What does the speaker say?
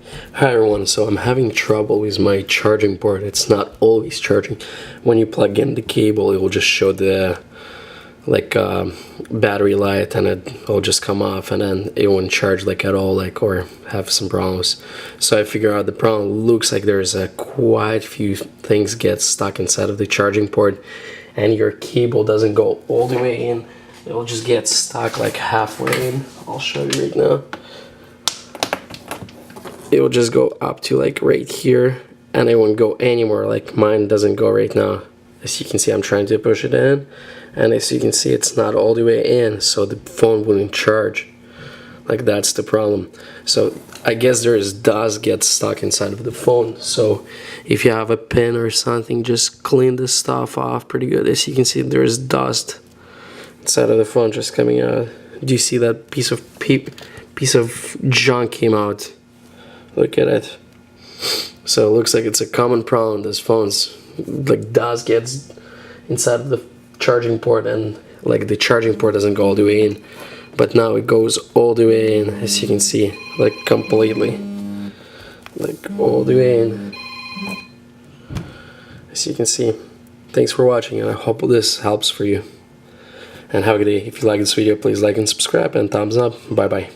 Hi everyone, so I'm having trouble with my charging port. It's not always charging. When you plug in the cable, it will just show the battery light, and it'll just come off, and then it won't charge at all, or have some problems. So I figure out the problem. Looks like there's quite few things get stuck inside of the charging port, and your cable doesn't go all the way in. It'll just get stuck halfway in. I'll show you right now. It will just go up to right here, and it won't go anymore. Mine doesn't go right now. As you can see, I'm trying to push it in, and as you can see, it's not all the way in, so the phone wouldn't charge. That's the problem. So I guess does get stuck inside of the phone. So if you have a pin or something, just clean this stuff off pretty good. As you can see, there's dust inside of the phone just coming out. Do you see that piece of junk came out? Look at it. So it looks like it's a common problem. This phone's dust gets inside of the charging port, and the charging port doesn't go all the way in, but now it goes all the way in, as you can see, completely, all the way in, as you can see. Thanks for watching, and I hope this helps for you, and have a good day. If you like this video, please like and subscribe, and thumbs up. Bye bye.